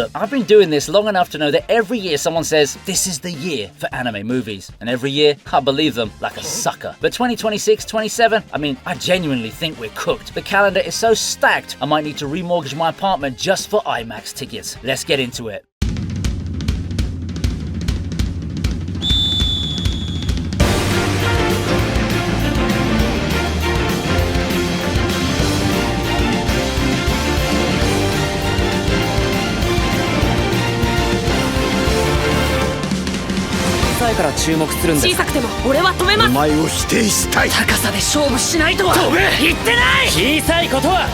Look, I've been doing this long enough to know that every year someone says, this is the year for anime movies. And every year, I believe them like a sucker. But 2026, 27, I mean, I genuinely think we're cooked. The calendar is so stacked, I might need to remortgage my apartment just for IMAX tickets. Let's get into it.小さくても俺は止めます。お前を否定したい。高さで勝負しないとは言ってない。小さいことは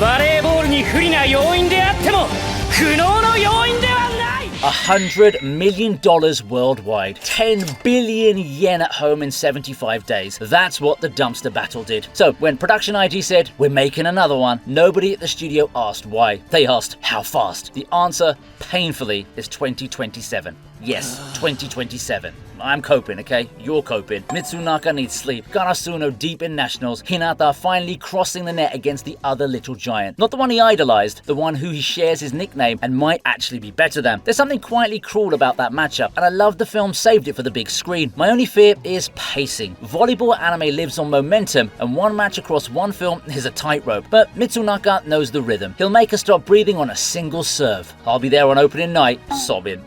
バレーボールに不利な要因であっても不能の要因ではない。$100 million worldwide, 10 billion yen at home in 75 days. That's what the dumpster battle did. So when production IG said, we're making another one, nobody at the studio asked why. They asked, how fast? The answer, painfully, is 2027. Yes, 2027. I'm coping, okay? You're coping. Mitsunaka needs sleep. Karasuno deep in nationals. Hinata finally crossing the net against the other little giant. Not the one he idolized, the one who he shares his nickname and might actually be better than. There's something quietly cruel about that matchup, and I love the film saved it for the big screen. My only fear is pacing. Volleyball anime lives on momentum, and one match across one film is a tightrope. But Mitsunaka knows the rhythm. He'll make us stop breathing on a single serve. I'll be there on opening night, sobbing.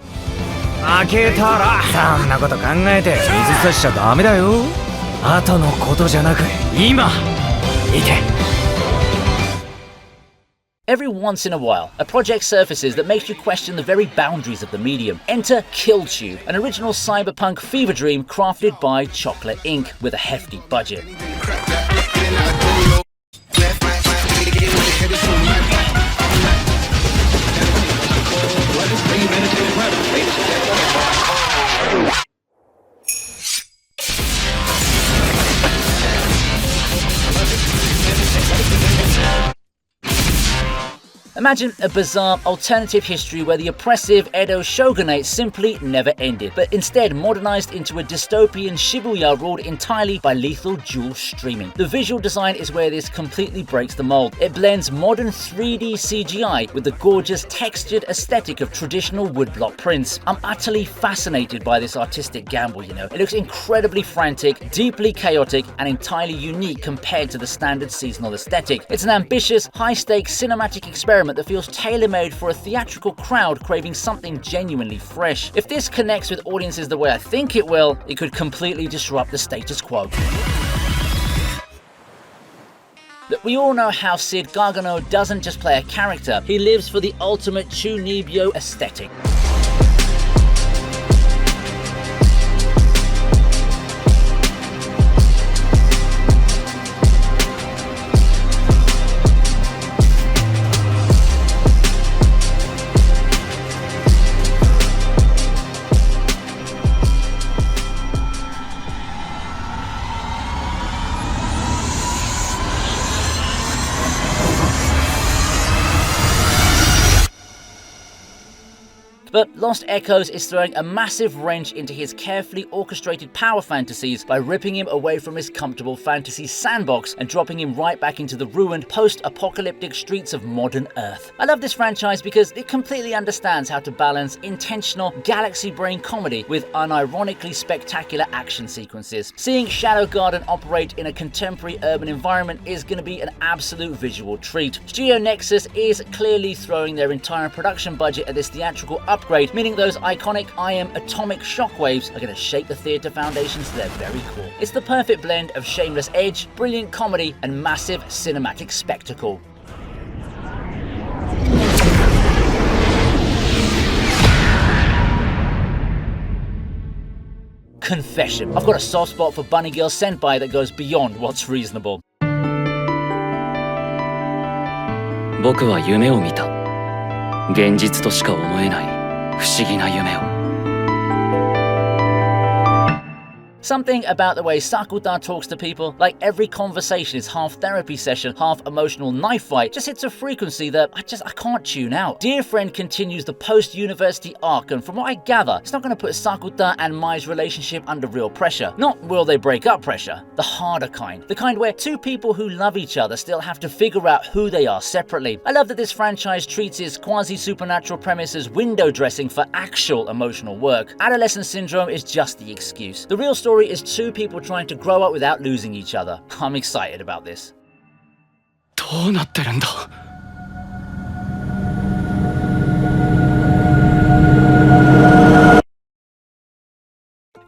負けたらそんなこと考えて水差しちゃダメだよ。後のことじゃなく今見て。Every once in a while, a project surfaces that makes you question the very boundaries of the medium. Enter Killtube, an original cyberpunk fever dream crafted by Chocolate Inc. with a hefty budget. Imagine a bizarre alternative history where the oppressive Edo shogunate simply never ended, but instead modernized into a dystopian Shibuya ruled entirely by lethal dual streaming. The visual design is where this completely breaks the mold. It blends modern 3D CGI with the gorgeous textured aesthetic of traditional woodblock prints. I'm utterly fascinated by this artistic gamble, you know. It looks incredibly frantic, deeply chaotic, and entirely unique compared to the standard seasonal aesthetic. It's an ambitious, high-stakes cinematic experiment that feels tailor-made for a theatrical crowd craving something genuinely fresh. If this connects with audiences the way I think it will, it could completely disrupt the status quo. We all know how Sid Gargano doesn't just play a character, he lives for the ultimate Chunibyo aesthetic. But Lost Echoes is throwing a massive wrench into his carefully orchestrated power fantasies by ripping him away from his comfortable fantasy sandbox and dropping him right back into the ruined post-apocalyptic streets of modern Earth. I love this franchise because it completely understands how to balance intentional galaxy brain comedy with unironically spectacular action sequences. Seeing Shadow Garden operate in a contemporary urban environment is going to be an absolute visual treat. Studio Nexus is clearly throwing their entire production budget at this theatrical upgrade, meaning those iconic I Am Atomic shockwaves are going to shake the theatre foundations to their very core. It's the perfect blend of shameless edge, brilliant comedy, and massive cinematic spectacle. Confession. I've got a soft spot for bunny girl senpai that goes beyond what's reasonable. 僕は夢を見た。現実としか思えない不思議な夢を。Something about the way Sakuta talks to people, like every conversation is half therapy session, half emotional knife fight, just hits a frequency that I can't tune out. Dear Friend continues the post-university arc, and from what I gather, it's not going to put Sakuta and Mai's relationship under real pressure. Not will they break up pressure, the harder kind. The kind where two people who love each other still have to figure out who they are separately. I love that this franchise treats its quasi-supernatural premise as window dressing for actual emotional work. Adolescent syndrome is just the excuse. The real story is two people trying to grow up without losing each other. I'm excited about this. どうなってるんだ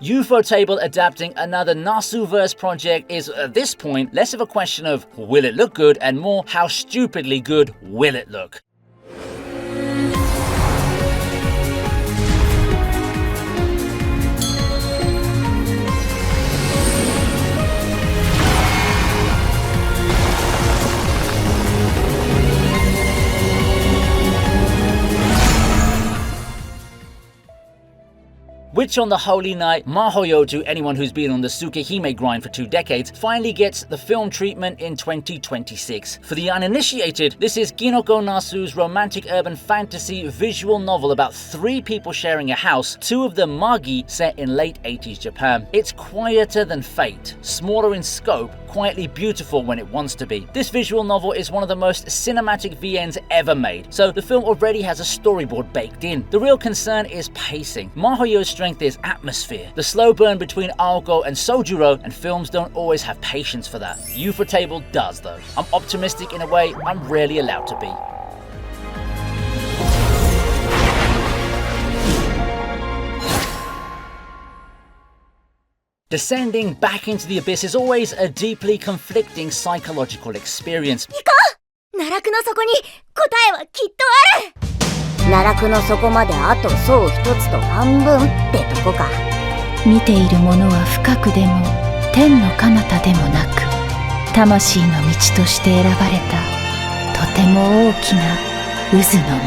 Ufotable adapting another Nasu-verse project is, at this point, less of a question of will it look good and more how stupidly good will it look. Which on the holy night, Mahoyo, to anyone who's been on the Tsukehime grind for 2 decades, finally gets the film treatment in 2026. For the uninitiated, this is Kinoko Nasu's romantic urban fantasy visual novel about 3 people sharing a house, 2 of them Magi, set in late 80s Japan. It's quieter than Fate, smaller in scope, quietly beautiful when it wants to be. This visual novel is one of the most cinematic VNs ever made, so the film already has a storyboard baked in. The real concern is pacing. Mahoyo's strength is atmosphere, the slow burn between Aoko and Sojuro, and films don't always have patience for that. Ufotable does though. I'm optimistic in a way I'm rarely allowed to be. Descending back into the abyss is always a deeply conflicting psychological experience. 奈落の底に答えはきっとある。奈落の底まであと層一つと半分ってとこか。見ているものは深くでも天の彼方でもなく、魂の道として選ばれたとても大きな渦の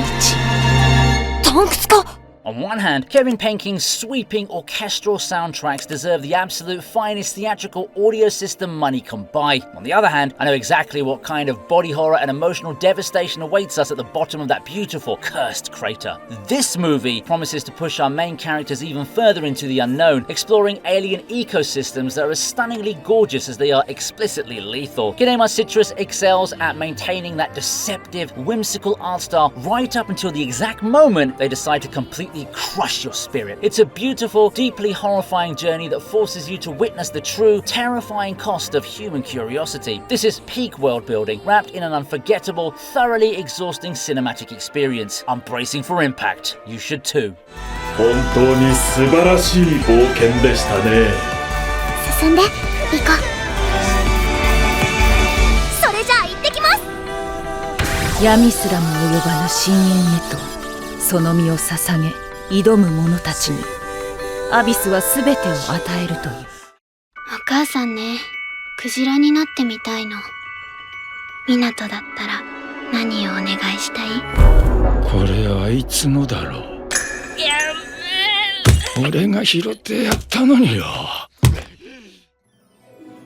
道。洞窟か。On one hand, Kevin Penking's sweeping orchestral soundtracks deserve the absolute finest theatrical audio system money can buy. On the other hand, I know exactly what kind of body horror and emotional devastation awaits us at the bottom of that beautiful, cursed crater. This movie promises to push our main characters even further into the unknown, exploring alien ecosystems that are as stunningly gorgeous as they are explicitly lethal. Kinema Citrus excels at maintaining that deceptive, whimsical art style right up until the exact moment they decide to completely crush your spirit. It's a beautiful, deeply horrifying journey that forces you to witness the true, terrifying cost of human curiosity. This is peak world building, wrapped in an unforgettable, thoroughly exhausting cinematic experience. I'm bracing for impact. You should too. 本当に素晴らしい冒険でしたね。進んで行こう。それじゃあ行ってきます。闇すらも及ばぬ深淵へとその身を捧げ挑む者たちにアビスは全てを与えるという。お母さんね、クジラになってみたいの。湊だったら何をお願いしたい？これあいつのだろう。俺が拾ってやったのによ。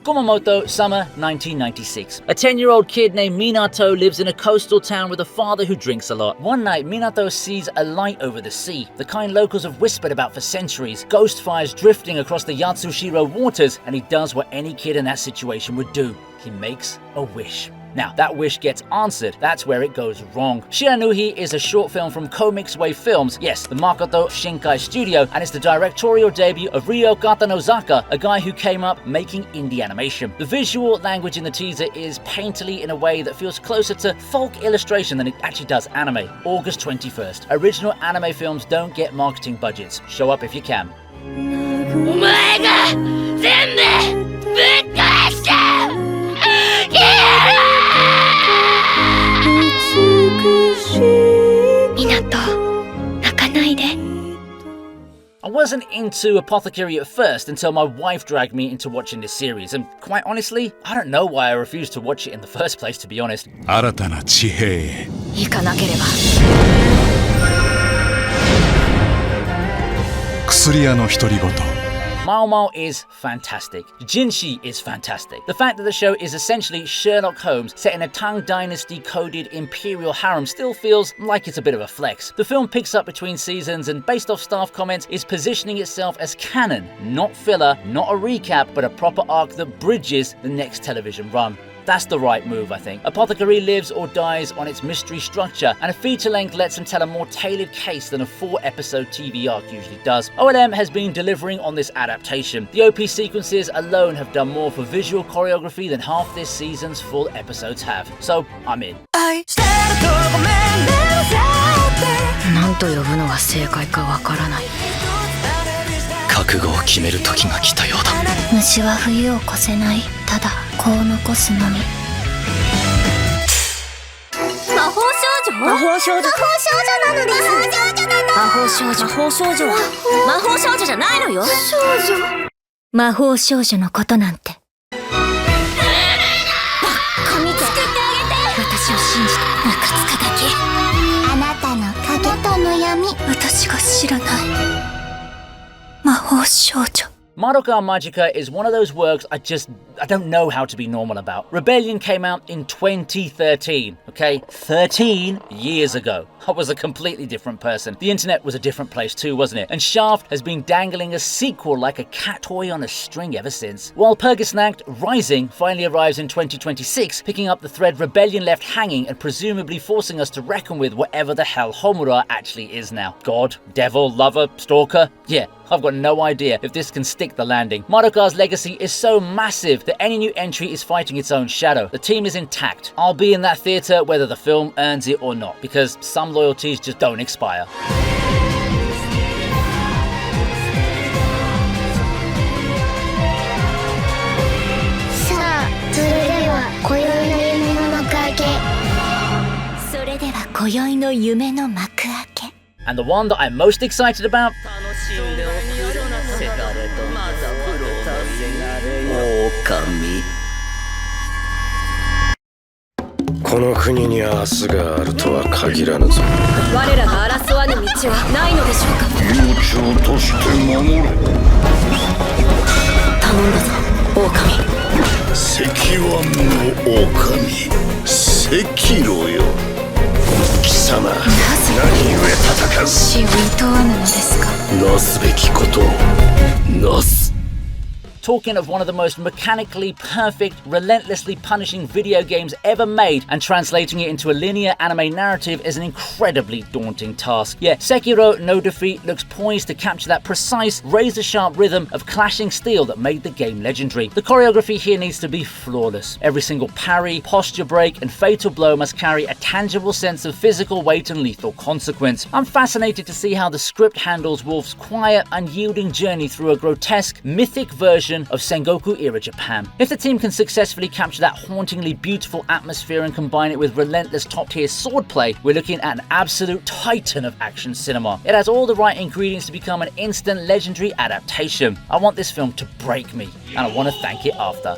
Kumamoto, summer 1996. A 10-year-old kid named Minato lives in a coastal town with a father who drinks a lot. One night, Minato sees a light over the sea, the kind locals have whispered about for centuries, ghost fires drifting across the Yatsushiro waters, and he does what any kid in that situation would do. He makes a wish. Now, that wish gets answered, that's where it goes wrong. Shiranuhi is a short film from Comics Wave Films, yes, the Makoto Shinkai studio, and it's the directorial debut of Ryo Katanozaka, a guy who came up making indie animation. The visual language in the teaser is painterly in a way that feels closer to folk illustration than it actually does anime. August 21st. Original anime films don't get marketing budgets. Show up if you can. お前が全部ぶっ返して！I wasn't into Apothecary at first until my wife dragged me into watching this series, and quite honestly, I don't know why I refused to watch it in the first place, to be honest. 新たな地平へ。行かなければ。薬屋の独り言。Mao is fantastic. Jinshi is fantastic. The fact that the show is essentially Sherlock Holmes set in a Tang Dynasty coded imperial harem still feels like it's a bit of a flex. The film picks up between seasons and based off staff comments is positioning itself as canon, not filler, not a recap, but a proper arc that bridges the next television run. That's the right move, I think. Apothecary lives or dies on its mystery structure, and a feature length lets him tell a more tailored case than a 4-episode TV arc usually does. OLM has been delivering on this adaptation. The OP sequences alone have done more for visual choreography than half this season's full episodes have. So, I'm in. 何と呼ぶのが正解かわからない。覚悟を決める時が来たようだ。虫は冬を越せない。ただ子を残すのみ。魔法少女？魔法少女？魔法少女なのです。魔法少女？魔法少女は魔法少女じゃないのよ。少女？魔法少女のことなんて。バッカみて。救ってあげて。私を信じてムカつくだけ。あなたの影との闇。私が知らない。魔法少女。 Madoka Magica is one of those works I don't know how to be normal about. Rebellion came out in 2013, okay? 13 years ago. I was a completely different person. The internet was a different place too, wasn't it? And Shaft has been dangling a sequel like a cat toy on a string ever since. Walpurgisnacht Rising finally arrives in 2026, picking up the thread Rebellion left hanging and presumably forcing us to reckon with whatever the hell Homura actually is now. God, devil, lover, stalker? Yeah, I've got no idea if this can stick the landing. Madoka's legacy is so massive that any new entry is fighting its own shadow. The team is intact. I'll be in that theatre whether the film earns it or not, because some loyalties just don't expire. さあ、それでは今宵の夢の幕開け。それでは今宵の夢の幕開け。 And the one that I'm most excited about? この国に明日があるとは限らぬぞ。我らが争わぬ道はないのでしょうか。悠長として守れ。頼んだぞ、狼。石腕の狼、赤炉よ。貴様、何故戦う？死を厭わぬのですか。なすべきことをなす。 Talking of one of the most mechanically perfect, relentlessly punishing video games ever made, and translating it into a linear anime narrative is an incredibly daunting task. Yet Sekiro No Defeat looks poised to capture that precise, razor-sharp rhythm of clashing steel that made the game legendary. The choreography here needs to be flawless. Every single parry, posture break, and fatal blow must carry a tangible sense of physical weight and lethal consequence. I'm fascinated to see how the script handles Wolf's quiet, unyielding journey through a grotesque, mythic version of Sengoku-era Japan. If the team can successfully capture that hauntingly beautiful atmosphere and combine it with relentless top-tier swordplay, we're looking at an absolute titan of action cinema. It has all the right ingredients to become an instant legendary adaptation. I want this film to break me, and I want to thank it after.